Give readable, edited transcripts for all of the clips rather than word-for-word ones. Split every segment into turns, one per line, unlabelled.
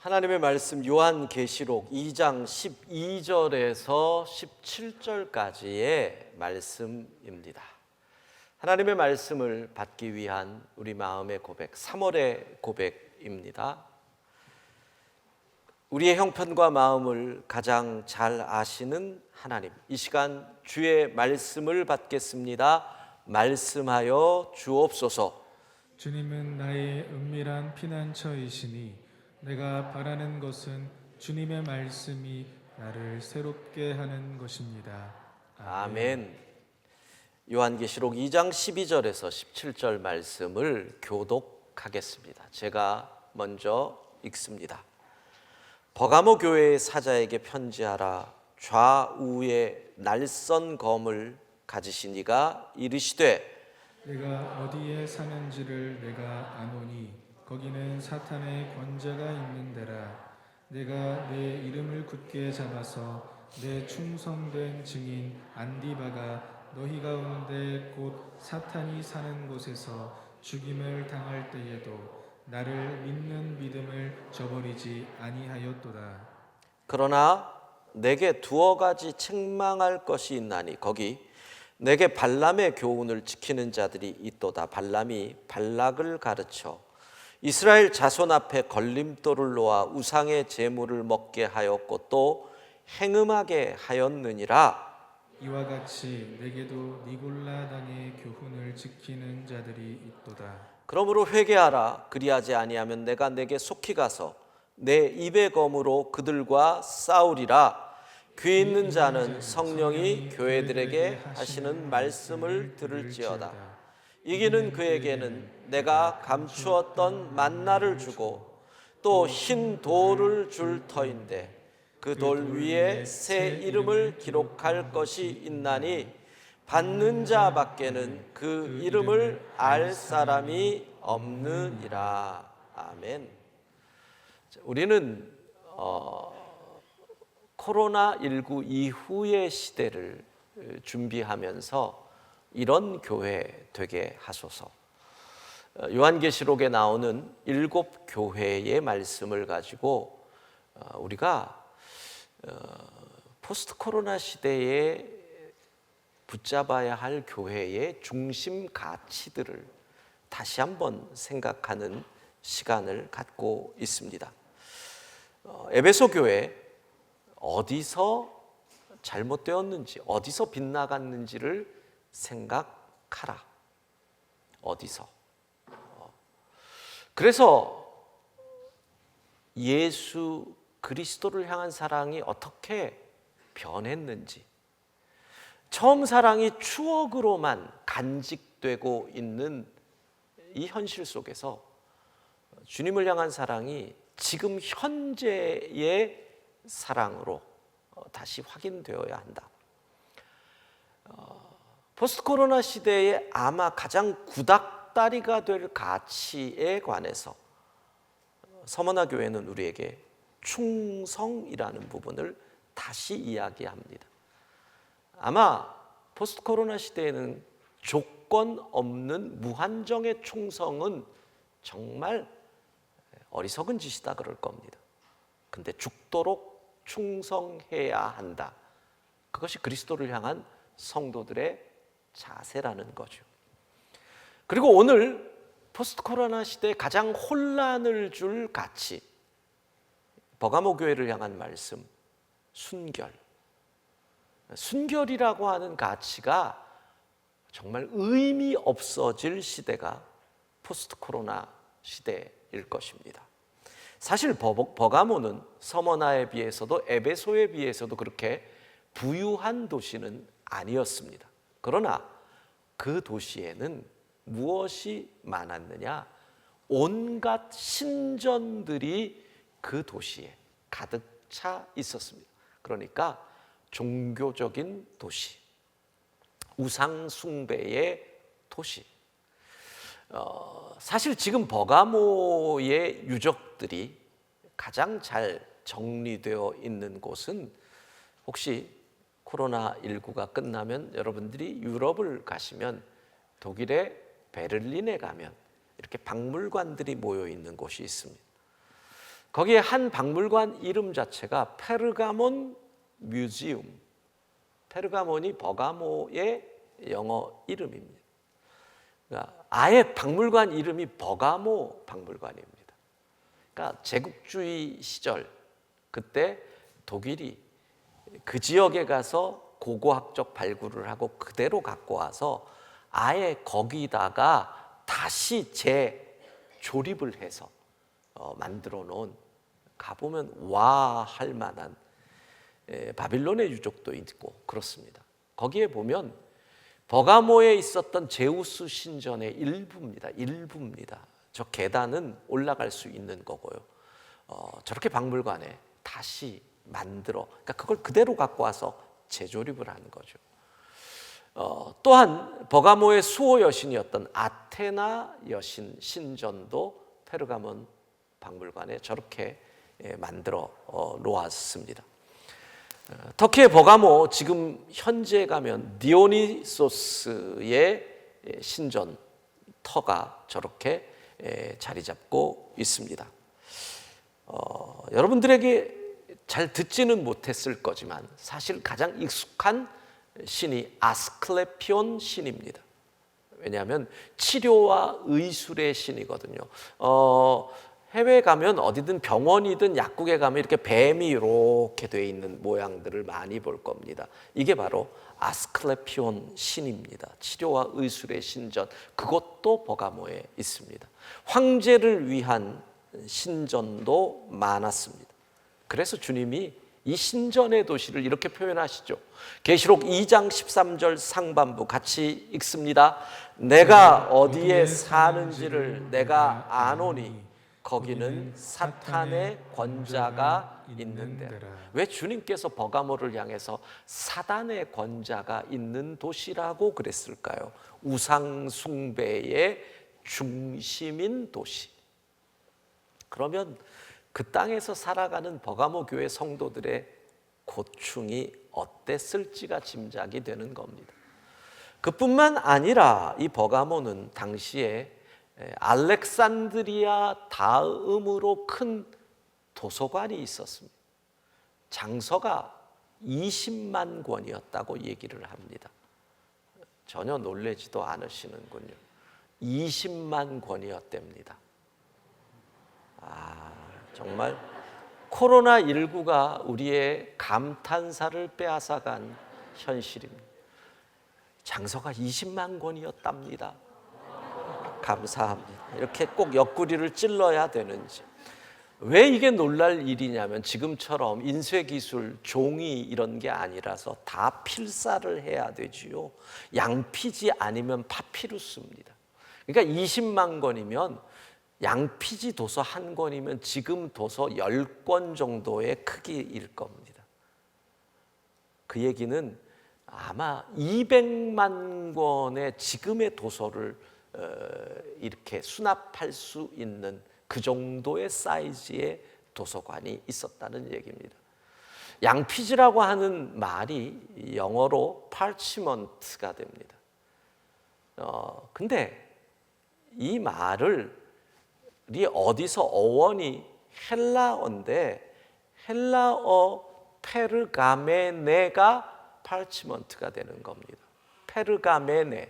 하나님의 말씀 요한계시록 2장 12절에서 17절까지의 말씀입니다. 하나님의 말씀을 받기 위한 우리 마음의 고백, 3월의 고백입니다. 우리의 형편과 마음을 가장 잘 아시는 하나님, 이 시간 주의 말씀을 받겠습니다. 말씀하여 주옵소서.
주님은 나의 은밀한 피난처이시니 내가 바라는 것은 주님의 말씀이 나를 새롭게 하는 것입니다.
아멘. 요한계시록 2장 12절에서 17절 말씀을 교독하겠습니다. 제가 먼저 읽습니다. 버가모 교회의 사자에게 편지하라. 좌우에 날선 검을 가지신 이가 이르시되
내가 어디에 사는지를 내가 아노니 거기는 사탄의 권자가 있는 데라. 내가 내 이름을 굳게 잡아서 내 충성된 증인 안디바가 너희 가운데 곧 사탄이 사는 곳에서 죽임을 당할 때에도 나를 믿는 믿음을 저버리지 아니하였도다.
그러나 내게 두어 가지 책망할 것이 있나니 거기 내게 발람의 교훈을 지키는 자들이 있도다. 발람이 발락을 가르쳐 이스라엘 자손 앞에 걸림돌을 놓아 우상의 제물을 먹게 하였고 또 행음하게 하였느니라.
이와 같이 내게도 니골라당의 교훈을 지키는 자들이 있도다.
그러므로 회개하라. 그리하지 아니하면 내가 내게 속히 가서 내 입의 검으로 그들과 싸우리라. 귀 있는 자는 성령이 교회들에게 하시는 말씀을 들을지어다. 이기는 그에게는 내가 감추었던 만나를 주고 또 흰 돌을 줄 터인데 그 돌 위에 새 이름을 기록할 것이 있나니 받는 자 밖에는 그 이름을 알 사람이 없느니라. 아멘. 우리는 코로나19 이후의 시대를 준비하면서 이런 교회 되게 하소서. 요한계시록에 나오는 7 교회의 말씀을 가지고 우리가 포스트 코로나 시대에 붙잡아야 할 교회의 중심 가치들을 다시 한번 생각하는 시간을 갖고 있습니다. 에베소 교회 어디서 잘못되었는지, 어디서 빗나갔는지를 생각하라. 어디서? 그래서 예수 그리스도를 향한 사랑이 어떻게 변했는지, 처음 사랑이 추억으로만 간직되고 있는 이 현실 속에서 주님을 향한 사랑이 지금 현재의 사랑으로 다시 확인되어야 한다. 포스트 코로나 시대에 아마 가장 구닥다리가 될 가치에 관해서 서머나 교회는 우리에게 충성이라는 부분을 다시 이야기합니다. 아마 포스트 코로나 시대에는 조건 없는 무한정의 충성은 정말 어리석은 짓이다 그럴 겁니다. 근데 죽도록 충성해야 한다. 그것이 그리스도를 향한 성도들의 자세라는 거죠. 그리고 오늘 포스트 코로나 시대에 가장 혼란을 줄 가치, 버가모 교회를 향한 말씀, 순결. 순결이라고 하는 가치가 정말 의미 없어질 시대가 포스트 코로나 시대일 것입니다. 사실 버가모는 서머나에 비해서도 에베소에 비해서도 그렇게 부유한 도시는 아니었습니다. 그러나 그 도시에는 무엇이 많았느냐? 온갖 신전들이 그 도시에 가득 차 있었습니다. 그러니까 종교적인 도시, 우상 숭배의 도시. 사실 지금 버가모의 유적들이 가장 잘 정리되어 있는 곳은 혹시 코로나19가 끝나면 여러분들이 유럽을 가시면 독일의 베를린에 가면 이렇게 박물관들이 모여 있는 곳이 있습니다. 거기에 한 박물관 이름 자체가 페르가몬 뮤지엄. 페르가몬이 버가모의 영어 이름입니다. 그러니까 아예 박물관 이름이 버가모 박물관입니다. 그러니까 제국주의 시절 그때 독일이 그 지역에 가서 고고학적 발굴을 하고 그대로 갖고 와서 아예 거기다가 다시 재조립을 해서 만들어 놓은, 가보면 와 할 만한 바빌론의 유적도 있고 그렇습니다. 거기에 보면 버가모에 있었던 제우스 신전의 일부입니다. 저 계단은 올라갈 수 있는 거고요. 저렇게 박물관에 다시 만들어, 그러니까 그걸 그대로 갖고 와서 재조립을 하는 거죠. 또한 버가모의 수호 여신이었던 아테나 여신 신전도 페르가몬 박물관에 저렇게 만들어 놓았습니다. 터키의 버가모, 지금 현재 가면 디오니소스의 신전 터가 저렇게 자리 잡고 있습니다. 여러분들에게 잘 듣지는 못했을 거지만 사실 가장 익숙한 신이 아스클레피온 신입니다. 왜냐하면 치료와 의술의 신이거든요. 해외 가면 어디든 병원이든 약국에 가면 이렇게 뱀이 이렇게 돼 있는 모양들을 많이 볼 겁니다. 이게 바로 아스클레피온 신입니다. 치료와 의술의 신전, 그것도 버가모에 있습니다. 황제를 위한 신전도 많았습니다. 그래서 주님이 이 신전의 도시를 이렇게 표현하시죠. 계시록 2장 13절 상반부 같이 읽습니다. 내가 어디에 사는지를 내가 아노니 거기는 사탄의 권자가 있는 데라. 왜 주님께서 버가모를 향해서 사단의 권자가 있는 도시라고 그랬을까요? 우상 숭배의 중심인 도시. 그러면 그 땅에서 살아가는 버가모 교회 성도들의 고충이 어땠을지가 짐작이 되는 겁니다. 그뿐만 아니라 이 버가모는 당시에 알렉산드리아 다음으로 큰 도서관이 있었습니다. 장서가 20만 권이었다고 얘기를 합니다. 전혀 놀라지도 않으시는군요. 20만 권이었답니다. 정말 코로나19가 우리의 감탄사를 빼앗아간 현실입니다. 장서가 20만 권이었답니다. 감사합니다. 이렇게 꼭 옆구리를 찔러야 되는지. 왜 이게 놀랄 일이냐면 지금처럼 인쇄기술, 종이 이런 게 아니라서 다 필사를 해야 되지요. 양피지 아니면 파피루스입니다. 그러니까 20만 권이면 양피지 도서 한 권이면 지금 도서 10권 정도의 크기일 겁니다. 그 얘기는 아마 200만 권의 지금의 도서를 이렇게 수납할 수 있는 그 정도의 사이즈의 도서관이 있었다는 얘기입니다. 양피지라고 하는 말이 영어로 parchment가 됩니다. 근데 이 말을 어디서 어원이 헬라어인데 헬라어 페르가메네가 parchment가 되는 겁니다. 페르가메.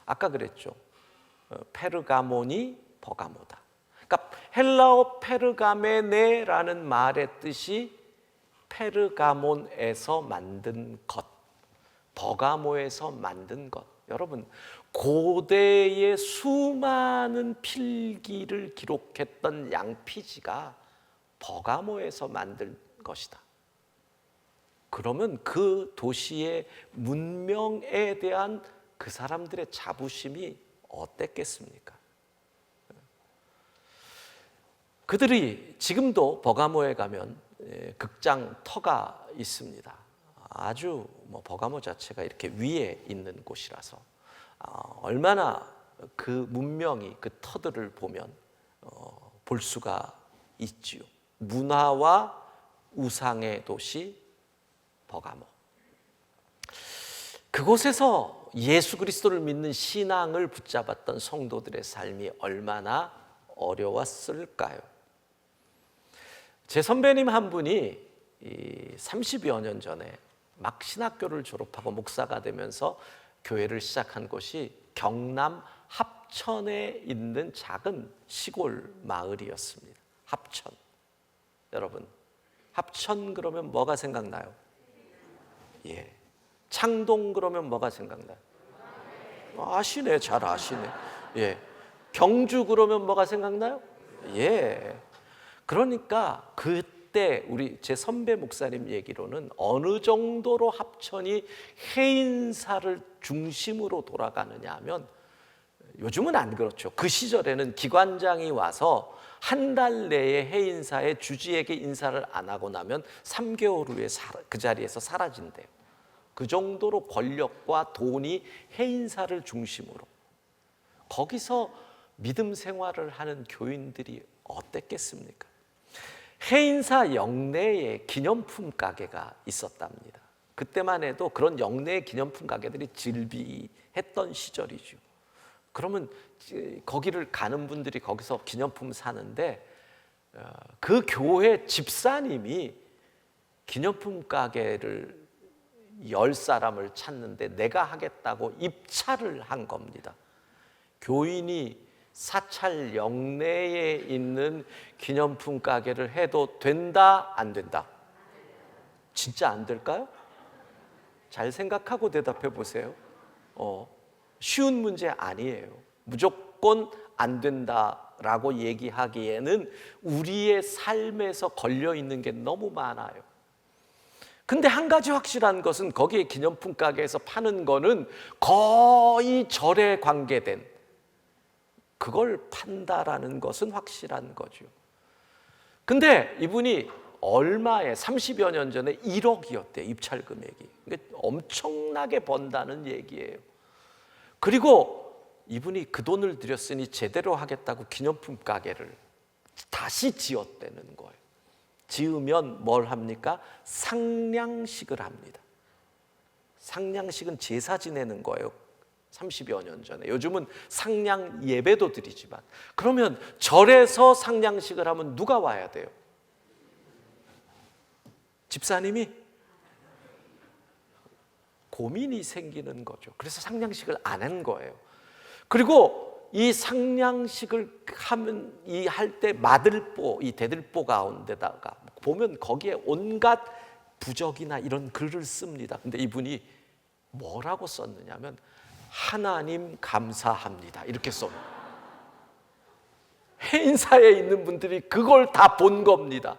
아까 그랬죠. 페르가몬이 버가모다. 그러니까 헬라어 페르가메네라는 말의 뜻이 페르가몬에서 만든 것, 버가모에서 만든 것. 여러분, 고대의 수많은 필기를 기록했던 양피지가 버가모에서 만든 것이다. 그러면 그 도시의 문명에 대한 그 사람들의 자부심이 어땠겠습니까? 그들이 지금도 버가모에 가면 극장 터가 있습니다. 아주 버가모 자체가 이렇게 위에 있는 곳이라서 얼마나 그 문명이 그 터들을 보면 볼 수가 있지요. 문화와 우상의 도시 버가모. 그곳에서 예수 그리스도를 믿는 신앙을 붙잡았던 성도들의 삶이 얼마나 어려웠을까요? 제 선배님 한 분이 30여 년 전에 막 신학교를 졸업하고 목사가 되면서 교회를 시작한 곳이 경남 합천에 있는 작은 시골 마을이었습니다. 합천. 여러분, 합천 그러면 뭐가 생각나요? 예. 창동 그러면 뭐가 생각나요? 아시네, 잘 아시네. 예. 경주 그러면 뭐가 생각나요? 예. 그러니까 그때 제 선배 목사님 얘기로는 어느 정도로 합천이 해인사를 중심으로 돌아가느냐 하면, 요즘은 안 그렇죠. 그 시절에는 기관장이 와서 한 달 내에 해인사의 주지에게 인사를 안 하고 나면 3개월 후에 그 자리에서 사라진대요. 그 정도로 권력과 돈이 해인사를 중심으로. 거기서 믿음 생활을 하는 교인들이 어땠겠습니까? 해인사 영내에 기념품 가게가 있었답니다. 그때만 해도 그런 영내 기념품 가게들이 즐비했던 시절이죠. 그러면 거기를 가는 분들이 거기서 기념품 사는데, 그 교회 집사님이 기념품 가게를 열 사람을 찾는데 내가 하겠다고 입찰을 한 겁니다. 교인이 사찰 영내에 있는 기념품 가게를 해도 된다, 안 된다? 진짜 안 될까요? 잘 생각하고 대답해 보세요. 쉬운 문제 아니에요. 무조건 안 된다라고 얘기하기에는 우리의 삶에서 걸려 있는 게 너무 많아요. 근데 한 가지 확실한 것은, 거기에 기념품 가게에서 파는 거는 거의 절에 관계된 그걸 판다라는 것은 확실한 거죠. 근데 이분이 얼마에 30여 년 전에 1억이었대요, 입찰 금액이. 엄청나게 번다는 얘기예요. 그리고 이분이 그 돈을 들였으니 제대로 하겠다고 기념품 가게를 다시 지었다는 거예요. 지으면 뭘 합니까? 상냥식을 합니다. 상냥식은 제사 지내는 거예요. 30여 년 전에. 요즘은 상냥 예배도 드리지만, 그러면 절에서 상냥식을 하면 누가 와야 돼요? 집사님이? 고민이 생기는 거죠. 그래서 상냥식을 안 한 거예요. 그리고 이 상냥식을 하면 할 때 마들보, 이 대들보 가운데다가 보면 거기에 온갖 부적이나 이런 글을 씁니다. 근데 이분이 뭐라고 썼느냐면, 하나님 감사합니다, 이렇게 씁니다. 해인사에 있는 분들이 그걸 다 본 겁니다.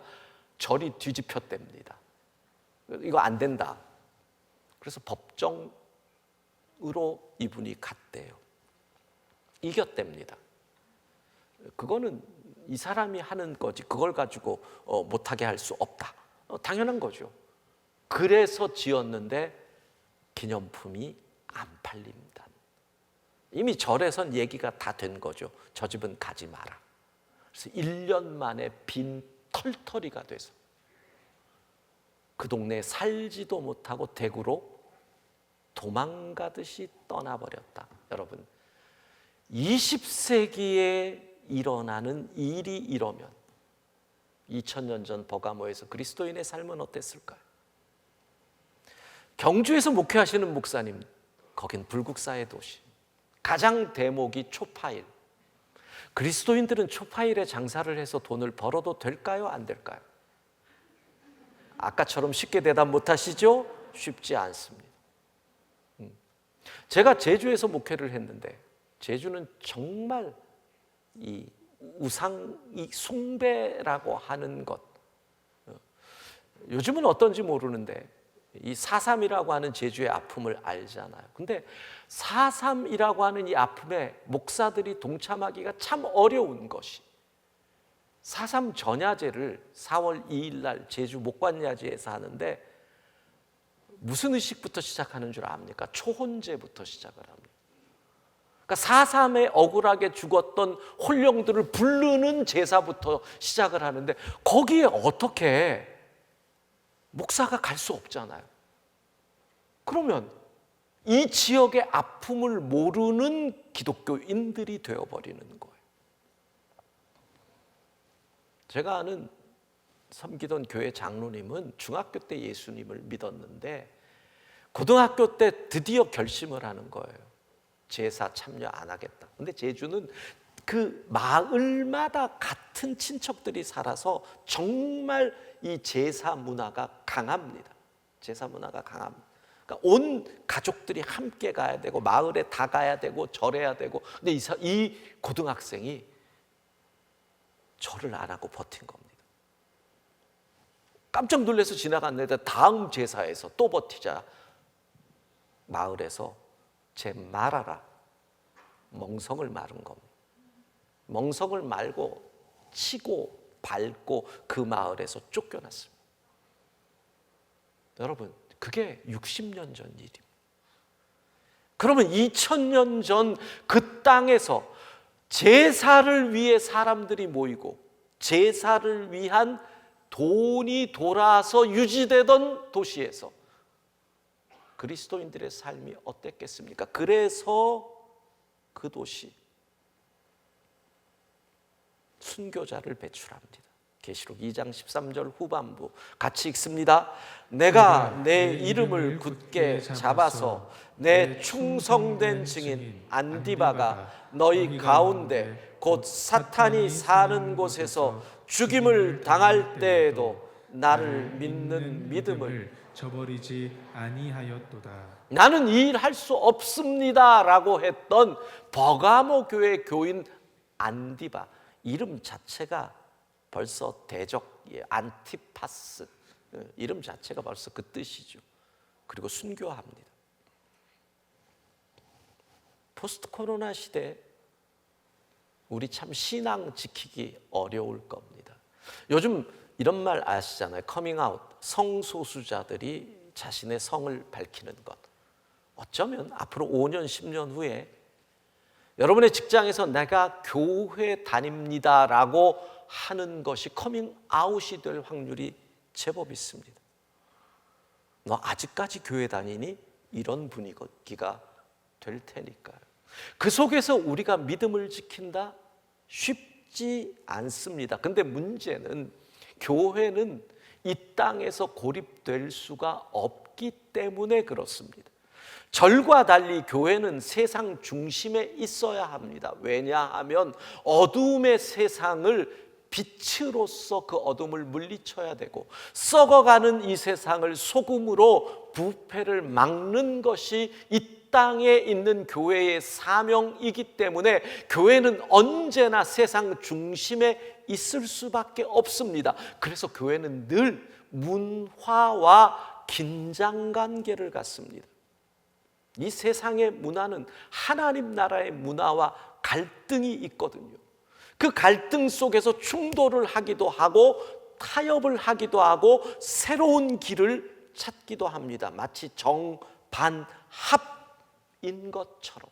절이 뒤집혔답니다. 이거 안 된다. 그래서 법정으로 이분이 갔대요. 이겼답니다. 그거는 이 사람이 하는 거지, 그걸 가지고 못하게 할 수 없다. 당연한 거죠. 그래서 지었는데 기념품이 안 팔립니다. 이미 절에선 얘기가 다 된 거죠. 저 집은 가지 마라. 그래서 1년 만에 빈 털터리가 돼서 그 동네에 살지도 못하고 대구로 도망가듯이 떠나버렸다. 여러분, 20세기에 일어나는 일이 이러면 2000년 전 버가모에서 그리스도인의 삶은 어땠을까요? 경주에서 목회하시는 목사님, 거긴 불국사의 도시. 가장 대목이 초파일. 그리스도인들은 초파일에 장사를 해서 돈을 벌어도 될까요? 안 될까요? 아까처럼 쉽게 대답 못하시죠? 쉽지 않습니다. 제가 제주에서 목회를 했는데, 제주는 정말 이 우상, 이 숭배라고 하는 것, 요즘은 어떤지 모르는데 이 4.3이라고 하는 제주의 아픔을 알잖아요. 근데 4.3이라고 하는 이 아픔에 목사들이 동참하기가 참 어려운 것이, 4.3 전야제를 4월 2일 날 제주 목관야지에서 하는데 무슨 의식부터 시작하는 줄 압니까? 초혼제부터 시작을 합니다. 그러니까 4.3에 억울하게 죽었던 혼령들을 부르는 제사부터 시작을 하는데, 거기에 어떻게 목사가 갈 수 없잖아요. 그러면 이 지역의 아픔을 모르는 기독교인들이 되어버리는 거예요. 제가 아는 섬기던 교회 장로님은 중학교 때 예수님을 믿었는데 고등학교 때 드디어 결심을 하는 거예요. 제사 참여 안 하겠다. 근데 제주는 그 마을마다 같은 친척들이 살아서 정말 이 제사 문화가 강합니다. 제사 문화가 강합니다. 그러니까 온 가족들이 함께 가야 되고 마을에 다 가야 되고 절해야 되고. 근데 이 고등학생이 절을 안 하고 버틴 겁니다. 깜짝 놀라서 지나갔는데 다음 제사에서 또 버티자 마을에서 쟤 말아라 멍성을 마른 겁니다. 멍성을 말고 치고 밟고 그 마을에서 쫓겨났습니다. 여러분, 그게 60년 전 일입니다. 그러면 2000년 전 그 땅에서 제사를 위해 사람들이 모이고 제사를 위한 돈이 돌아서 유지되던 도시에서 그리스도인들의 삶이 어땠겠습니까? 그래서 그 도시 순교자를 배출합니다. 계시록 2장 13절 후반부 같이 읽습니다. 내가 내 이름을 굳게 잡아서 내 충성된 증인 안디바가 너희 가운데 곧 사탄이 사는 곳에서 죽임을 당할 때에도 나를 믿는 믿음을
저버리지 아니하였도다.
나는 이 일 할 수 없습니다 라고 했던 버가모 교회 교인 안디바, 이름 자체가 벌써 대적이에요. 안티파스, 이름 자체가 벌써 그 뜻이죠. 그리고 순교합니다. 포스트 코로나 시대 우리 참 신앙 지키기 어려울 겁니다. 요즘 이런 말 아시잖아요. 커밍아웃, 성소수자들이 자신의 성을 밝히는 것. 어쩌면 앞으로 5년, 10년 후에 여러분의 직장에서 내가 교회 다닙니다라고 하는 것이 커밍아웃이 될 확률이 제법 있습니다. 너 아직까지 교회 다니니? 이런 분위기가 될 테니까요. 그 속에서 우리가 믿음을 지킨다? 쉽지 않습니다. 근데 문제는 교회는 이 땅에서 고립될 수가 없기 때문에 그렇습니다. 절과 달리 교회는 세상 중심에 있어야 합니다. 왜냐하면 어두움의 세상을 빛으로서 그 어둠을 물리쳐야 되고 썩어가는 이 세상을 소금으로 부패를 막는 것이 이 땅에 있는 교회의 사명이기 때문에 교회는 언제나 세상 중심에 있을 수밖에 없습니다. 그래서 교회는 늘 문화와 긴장관계를 갖습니다. 이 세상의 문화는 하나님 나라의 문화와 갈등이 있거든요. 그 갈등 속에서 충돌을 하기도 하고 타협을 하기도 하고 새로운 길을 찾기도 합니다. 마치 정반합인 것처럼.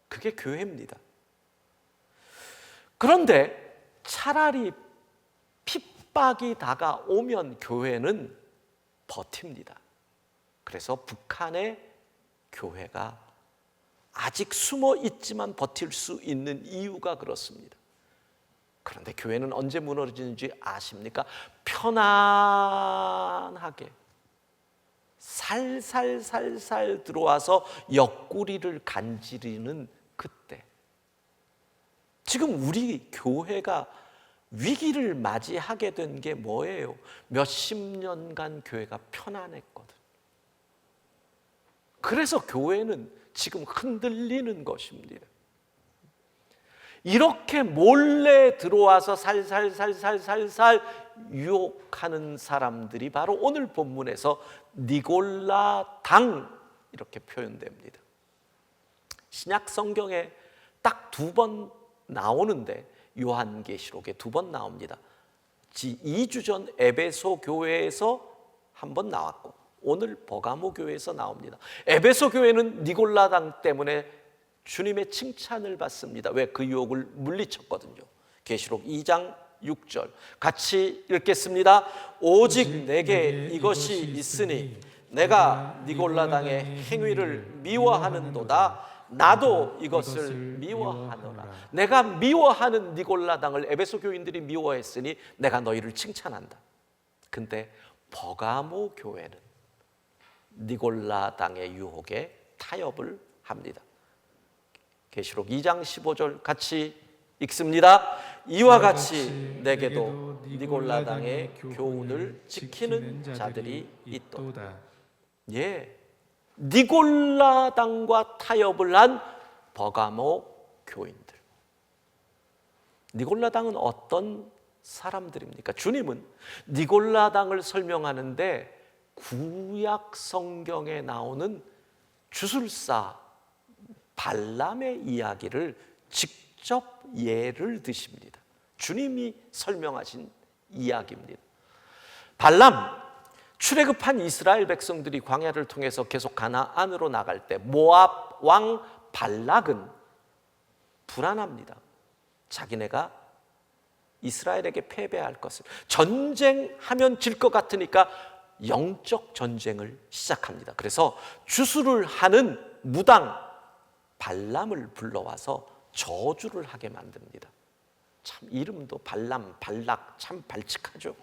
그게 교회입니다. 그런데 차라리 핍박이 다가오면 교회는 버팁니다. 그래서 북한의 교회가 아직 숨어 있지만 버틸 수 있는 이유가 그렇습니다. 그런데 교회는 언제 무너지는지 아십니까? 편안하게 살살살살 들어와서 옆구리를 간지르는 그때. 지금 우리 교회가 위기를 맞이하게 된 게 뭐예요? 몇십 년간 교회가 편안했거든. 그래서 교회는 지금 흔들리는 것입니다. 이렇게 몰래 들어와서 살살살살살살 유혹하는 사람들이 바로 오늘 본문에서 니골라당 이렇게 표현됩니다. 신약 성경에 딱 2번 나오는데 요한계시록에 2번 나옵니다. 2주 전 에베소 교회에서 1번 나왔고 오늘 버가모 교회에서 나옵니다. 에베소 교회는 니골라당 때문에 주님의 칭찬을 받습니다. 왜? 그 유혹을 물리쳤거든요. 계시록 2장 6절 같이 읽겠습니다. 오직 내게 이것이 있으니 내가 니골라당의 행위를 미워하는도다. 나도 이것을 미워하노라. 내가 미워하는 니골라당을 에베소 교인들이 미워했으니 내가 너희를 칭찬한다. 근데 버가모 교회는 니골라당의 유혹에 타협을 합니다. 계시록 2장 15절 같이 읽습니다. 이와 같이 내게도 니골라당의 교훈을 지키는 자들이 있도다. 예, 니골라당과 타협을 한 버가모 교인들. 니골라당은 어떤 사람들입니까? 주님은 니골라당을 설명하는데 구약 성경에 나오는 주술사 발람의 이야기를 직접 예를 드십니다. 주님이 설명하신 이야기입니다. 발람, 출애굽한 이스라엘 백성들이 광야를 통해서 계속 가나안으로 나갈 때 모압 왕 발락은 불안합니다. 자기네가 이스라엘에게 패배할 것을, 전쟁하면 질 것 같으니까 영적 전쟁을 시작합니다. 그래서 주술을 하는 무당 발람을 불러와서 저주를 하게 만듭니다. 참 이름도 발람, 발락 참 발칙하죠.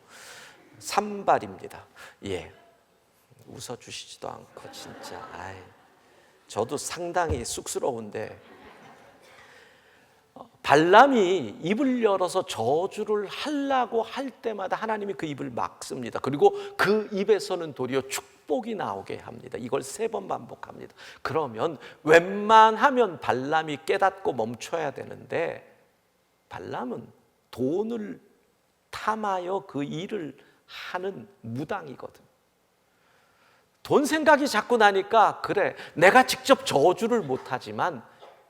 산발입니다. 예, 웃어주시지도 않고 진짜. 저도 상당히 쑥스러운데 발람이 입을 열어서 저주를 하려고 할 때마다 하나님이 그 입을 막습니다. 그리고 그 입에서는 도리어 축복이 나오게 합니다. 이걸 3번 반복합니다. 그러면 웬만하면 발람이 깨닫고 멈춰야 되는데 발람은 돈을 탐하여 그 일을 하는 무당이거든. 돈 생각이 자꾸 나니까 그래, 내가 직접 저주를 못하지만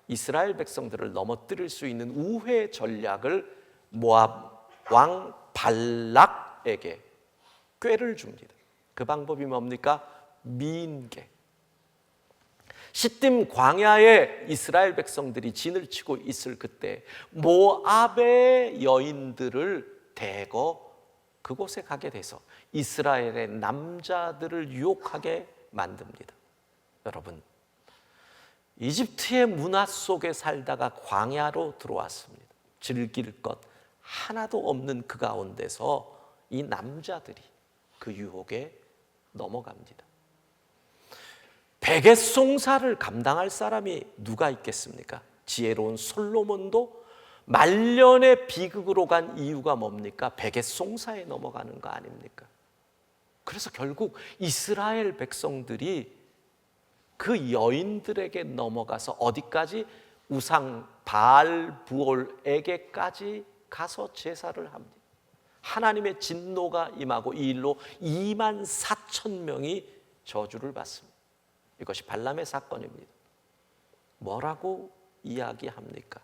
이스라엘 백성들을 넘어뜨릴 수 있는 우회 전략을 모압 왕 발락에게 꾀를 줍니다. 그 방법이 뭡니까? 미인계. 시딤 광야에 이스라엘 백성들이 진을 치고 있을 그때 모압의 여인들을 대거 그곳에 가게 돼서 이스라엘의 남자들을 유혹하게 만듭니다. 여러분, 이집트의 문화 속에 살다가 광야로 들어왔습니다. 즐길 것 하나도 없는 그 가운데서 이 남자들이 그 유혹에 넘어갑니다. 베개송사를 감당할 사람이 누가 있겠습니까? 지혜로운 솔로몬도 말년의 비극으로 간 이유가 뭡니까? 베개송사에 넘어가는 거 아닙니까? 그래서 결국 이스라엘 백성들이 그 여인들에게 넘어가서 어디까지? 우상 바알부올에게까지 가서 제사를 합니다. 하나님의 진노가 임하고 이 일로 24,000명이 저주를 받습니다. 이것이 발람의 사건입니다. 뭐라고 이야기합니까?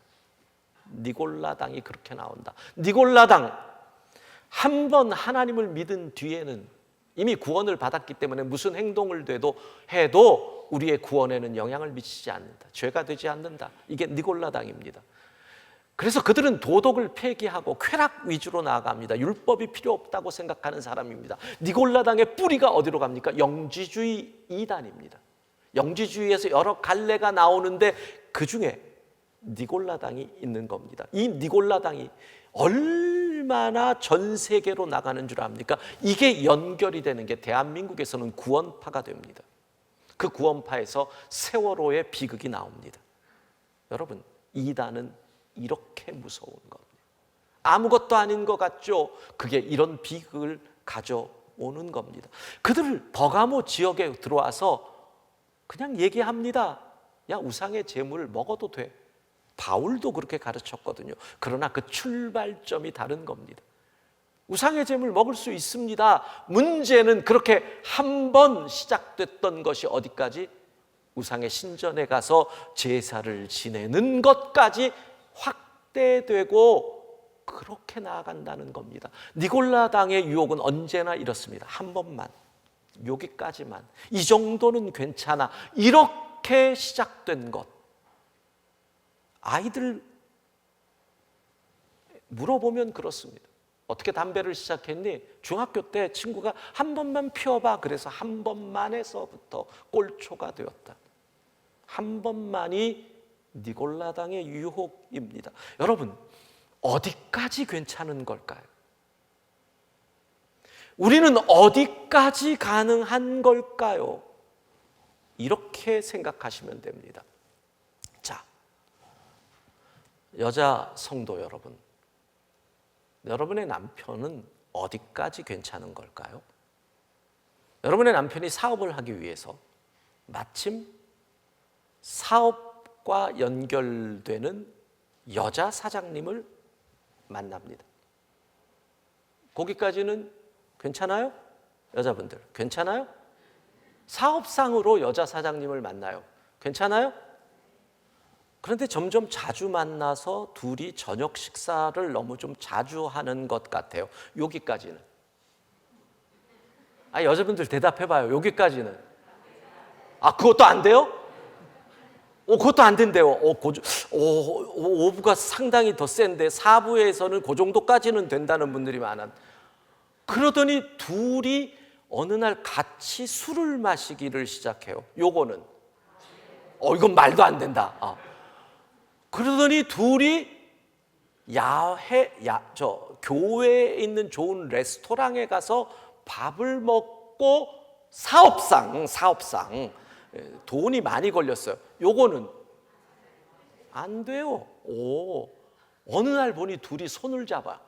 니골라당이 그렇게 나온다. 니골라당, 한 번 하나님을 믿은 뒤에는 이미 구원을 받았기 때문에 무슨 행동을 해도 우리의 구원에는 영향을 미치지 않는다. 죄가 되지 않는다. 이게 니골라당입니다. 그래서 그들은 도덕을 폐기하고 쾌락 위주로 나아갑니다. 율법이 필요 없다고 생각하는 사람입니다. 니골라당의 뿌리가 어디로 갑니까? 영지주의 이단입니다. 영지주의에서 여러 갈래가 나오는데 그중에 니골라당이 있는 겁니다. 이 니골라당이 얼마나 전 세계로 나가는 줄 압니까? 이게 연결이 되는 게 대한민국에서는 구원파가 됩니다. 그 구원파에서 세월호의 비극이 나옵니다. 여러분, 이단은 이렇게 무서운 겁니다. 아무것도 아닌 것 같죠? 그게 이런 비극을 가져오는 겁니다. 그들을 버가모 지역에 들어와서 그냥 얘기합니다. 야, 우상의 제물을 먹어도 돼. 바울도 그렇게 가르쳤거든요. 그러나 그 출발점이 다른 겁니다. 우상의 제물 먹을 수 있습니다. 문제는 그렇게 한 번 시작됐던 것이 어디까지? 우상의 신전에 가서 제사를 지내는 것까지 확대되고 그렇게 나아간다는 겁니다. 니골라당의 유혹은 언제나 이렇습니다. 한 번만, 여기까지만, 이 정도는 괜찮아, 이렇게 시작된 것. 아이들 물어보면 그렇습니다. 어떻게 담배를 시작했니? 중학교 때 친구가 한 번만 피워봐. 그래서 한 번만에서부터 꼴초가 되었다. 한 번만이 니골라당의 유혹입니다. 여러분, 어디까지 괜찮은 걸까요? 우리는 어디까지 가능한 걸까요? 이렇게 생각하시면 됩니다. 자, 여자 성도 여러분, 여러분의 남편은 어디까지 괜찮은 걸까요? 여러분의 남편이 사업을 하기 위해서 마침 사업과 연결되는 여자 사장님을 만납니다. 거기까지는 괜찮아요? 여자분들 괜찮아요? 사업상으로 여자 사장님을 만나요. 괜찮아요? 그런데 점점 자주 만나서 둘이 저녁 식사를 너무 좀 자주 하는 것 같아요. 여기까지는. 여자분들 대답해봐요. 여기까지는. 그것도 안 돼요? 그것도 안 된대요. 오부가 상당히 더 센데 4부에서는 그 정도까지는 된다는 분들이 많아. 그러더니 둘이 어느 날 같이 술을 마시기를 시작해요. 요거는 이건 말도 안 된다. 그러더니 둘이 교회에 있는 좋은 레스토랑에 가서 밥을 먹고 사업상 돈이 많이 걸렸어요. 요거는 안 돼요. 어느 날 보니 둘이 손을 잡아.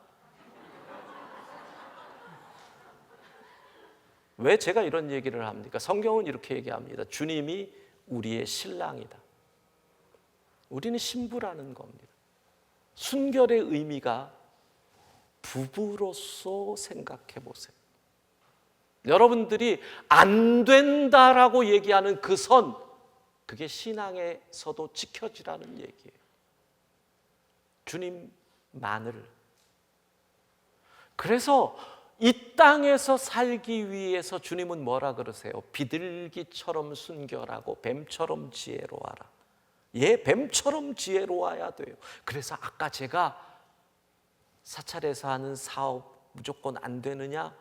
왜 제가 이런 얘기를 합니까? 성경은 이렇게 얘기합니다. 주님이 우리의 신랑이다. 우리는 신부라는 겁니다. 순결의 의미가 부부로서 생각해 보세요. 여러분들이 안 된다라고 얘기하는 그 선, 그게 신앙에서도 지켜지라는 얘기예요. 주님만을. 그래서 이 땅에서 살기 위해서 주님은 뭐라 그러세요? 비둘기처럼 순결하고 뱀처럼 지혜로워라. 뱀처럼 지혜로워야 돼요. 그래서 아까 제가 사찰에서 하는 사업 무조건 안 되느냐?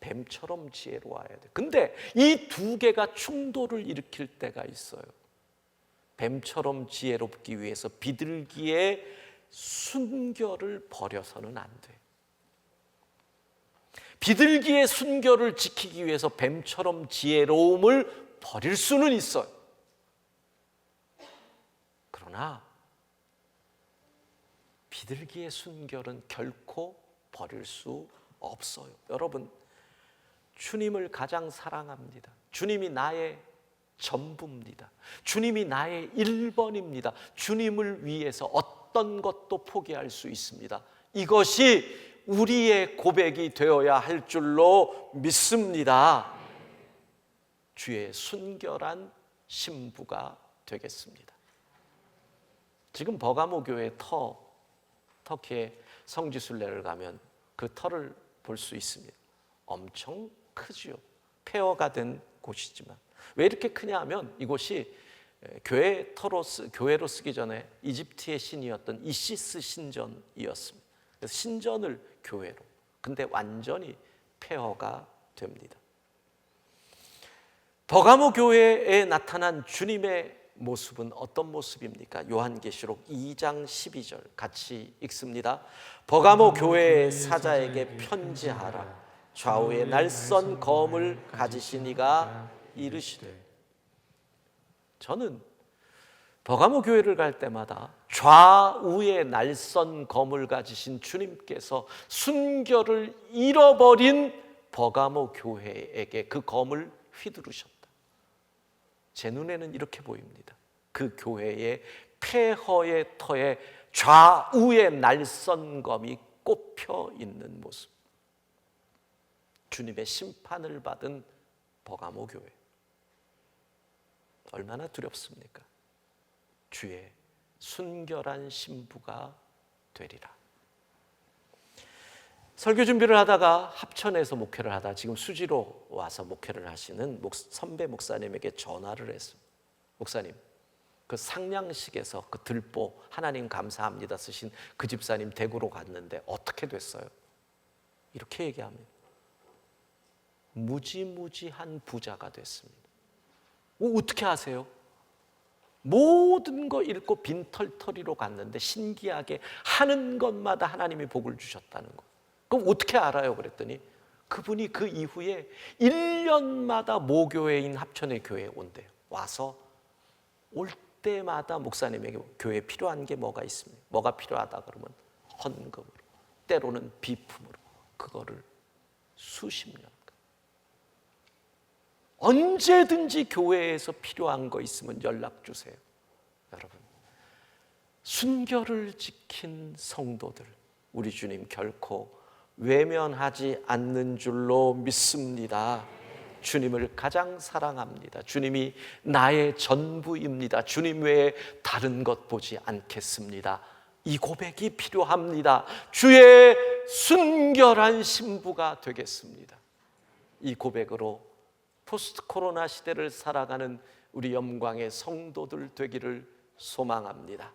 뱀처럼 지혜로워야 돼. 근데 이 두 개가 충돌을 일으킬 때가 있어요. 뱀처럼 지혜롭기 위해서 비둘기의 순결을 버려서는 안 돼. 비둘기의 순결을 지키기 위해서 뱀처럼 지혜로움을 버릴 수는 있어요. 그러나 비둘기의 순결은 결코 버릴 수 없어요. 여러분, 주님을 가장 사랑합니다. 주님이 나의 전부입니다. 주님이 나의 1번입니다. 주님을 위해서 어떤 것도 포기할 수 있습니다. 이것이 우리의 고백이 되어야 할 줄로 믿습니다. 주의 순결한 신부가 되겠습니다. 지금 버가모 교회 터키의 성지순례를 가면 그 터를 볼 수 있습니다. 엄청 크지요. 폐허가 된 곳이지만 왜 이렇게 크냐 하면 이곳이 교회로 쓰기 전에 이집트의 신이었던 이시스 신전이었습니다. 그래서 신전을 교회로. 근데 완전히 폐허가 됩니다. 버가모 교회에 나타난 주님의 모습은 어떤 모습입니까? 요한계시록 2장 12절 같이 읽습니다. 버가모 교회의 사자에게 편지하라. 좌우에 날선 검을 가지신 이가 이르시되. 저는 버가모 교회를 갈 때마다 좌우에 날선 검을 가지신 주님께서 순결을 잃어버린 버가모 교회에게 그 검을 휘두르셨다. 제 눈에는 이렇게 보입니다. 그 교회의 폐허의 터에 좌우에 날선 검이 꼽혀 있는 모습. 주님의 심판을 받은 버가모 교회. 얼마나 두렵습니까? 주의 순결한 신부가 되리라. 설교 준비를 하다가 합천에서 목회를 하다 지금 수지로 와서 목회를 하시는 선배 목사님에게 전화를 했습니다. 목사님, 그 상냥식에서 그 들보 하나님 감사합니다 쓰신 그 집사님 댁으로 갔는데 어떻게 됐어요? 이렇게 얘기합니다. 무지무지한 부자가 됐습니다. 어떻게 아세요? 모든 거 잃고 빈털터리로 갔는데 신기하게 하는 것마다 하나님이 복을 주셨다는 거. 그럼 어떻게 알아요? 그랬더니 그분이 그 이후에 1년마다 모교회인 합천의 교회에 온대요. 와서 올 때마다 목사님에게 교회에 필요한 게 뭐가 있습니까? 뭐가 필요하다 그러면 헌금으로, 때로는 비품으로, 그거를 수십 년 언제든지 교회에서 필요한 거 있으면 연락 주세요. 여러분, 순결을 지킨 성도들, 우리 주님 결코 외면하지 않는 줄로 믿습니다. 주님을 가장 사랑합니다. 주님이 나의 전부입니다. 주님 외에 다른 것 보지 않겠습니다. 이 고백이 필요합니다. 주의 순결한 신부가 되겠습니다. 이 고백으로 포스트 코로나 시대를 살아가는 우리 영광의 성도들 되기를 소망합니다.